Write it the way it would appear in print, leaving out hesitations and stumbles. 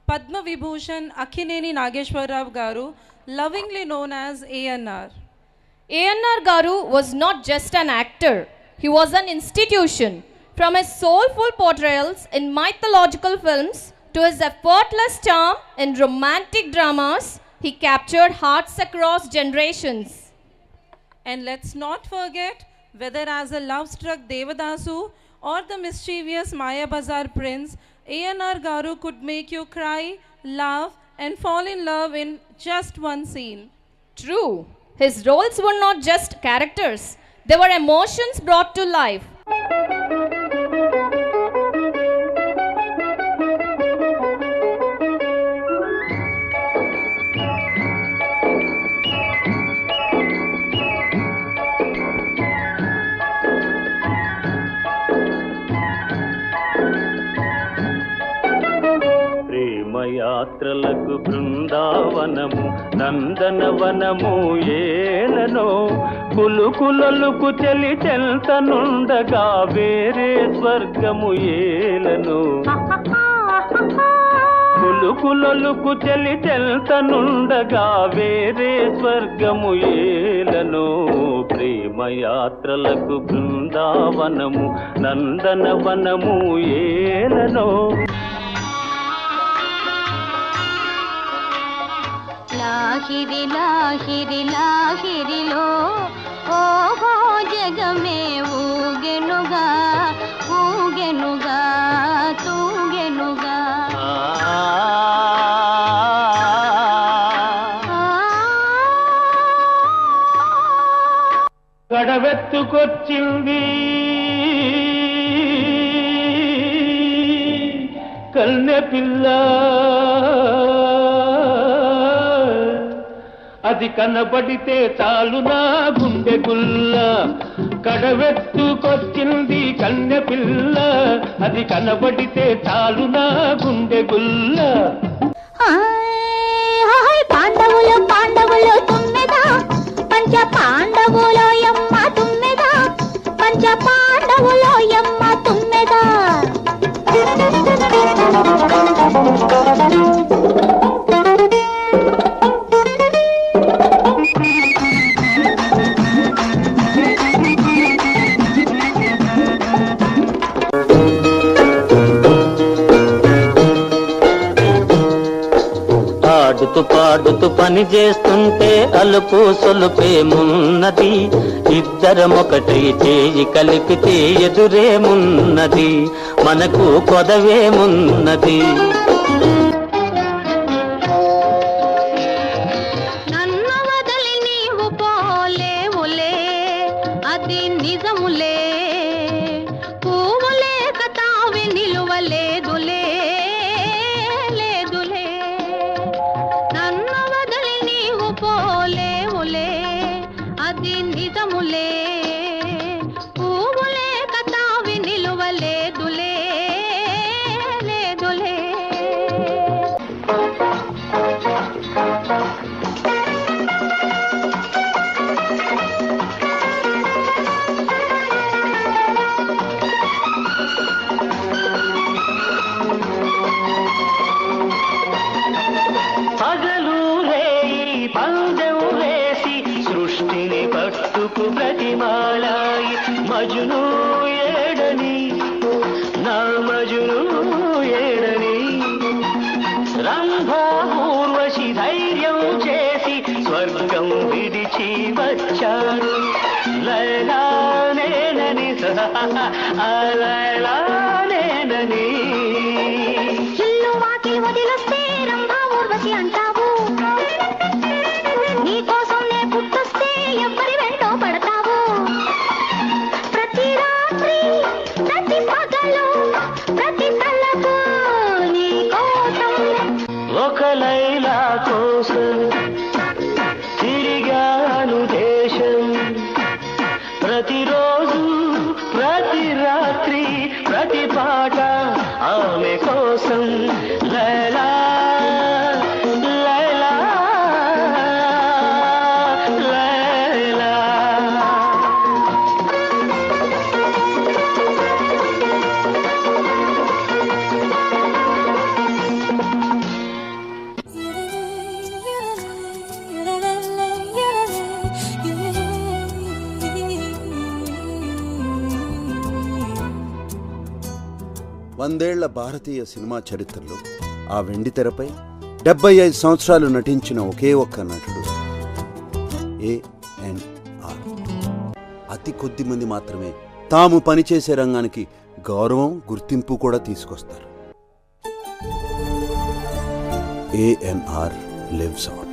Padma Vibhushan Akhineni Nageshwarrao Garu, lovingly known as ANR. ANR Garu was not just an actor, he was an institution. From his soulful portrayals in mythological films to his effortless charm in romantic dramas, he captured hearts across generations. And let's not forget, whether as a love-struck Devadasu or the mischievous Maya Bazar prince, ANR Garu could make you cry, laugh, and fall in love in just one scene. True, his roles were not just characters, they were emotions brought to life. యాత్రలకు బృందావనము నందనవనము ఏలనో కులుకులలుకు చెలి చెల్తనుండగా వేరే స్వర్గము ఏలనో కులుకులలుకు చెలి చెల్తనుండగా వేరే స్వర్గము ఏలనో ప్రేమయాత్రలకు బృందావనము నందనవనము ఏలనో లాహిరి లాహిరి లాహిరిలో ఓహో జగమే ఊగెనుగా ఊగెనుగా తూగెనుగా గడవెత్తుకొచ్చింది కన్నె పిల్ల అది కనబడితే చాలు నా గుండె గుల్ల కడవెత్తుకొచ్చింది కన్నె పిల్ల అది కనబడితే చాలు నా గుండె గుల్ల పాండవులు పాండవులు తుమ్మెదా పంచ పాండవులో యమ్మ తుమ్మెదా పంచ పాండవులో యమ్మ తుమ్మెదా పాడుతూ పాడుతూ పని చేస్తుంటే అలుపు సొలుపేమున్నది ఇద్దరమొకటై చేయి కలిపితే ఎదురేమున్నది మనకు కొదవేమున్నది నన్ను వదలి నీవు పోలేవులే అది నిజములే పువ్వులే కతావి నిలువలేదులే పోలేవులే అది నిజములే పువ్వులే కతావి నిలువలేదులే లేదులే ప్రతిమాలాయి మజును ఏడని నా మజును ఏడని రంభా ఊర్వశి ధైర్యం చేసి స్వర్గం విడిచి వచ్చారు లైలా నేనని లైలా నేనని ఇల్లు వాకిలి వదిలొస్తే రంభా ఊర్వశి అంటావు నీకోసం నే పుట్టొస్తే ఎవ్వరి వెంటో పడతావు ప్రతి రాత్రి ప్రతి పగలు ప్రతి తలపు నీ కోసం ఒక లైలా కోసం తిరిగాను దేశం ప్రతిరోజు ప్రతి రాత్రి ప్రతి పాట ఆమె కోసం లైలా లైలా లైలా 100 ఏళ్ల భారతీయ సినిమా చరిత్రలో ఆ వెండి తెరపై 75 సంవత్సరాలు నటించిన ఒకే ఒక్క నటుడు ANR. అతి కొద్ది మంది మాత్రమే తాము పనిచేసే రంగానికి గౌరవం, గుర్తింపు కూడా తీసుకొస్తారు. ANR lives on.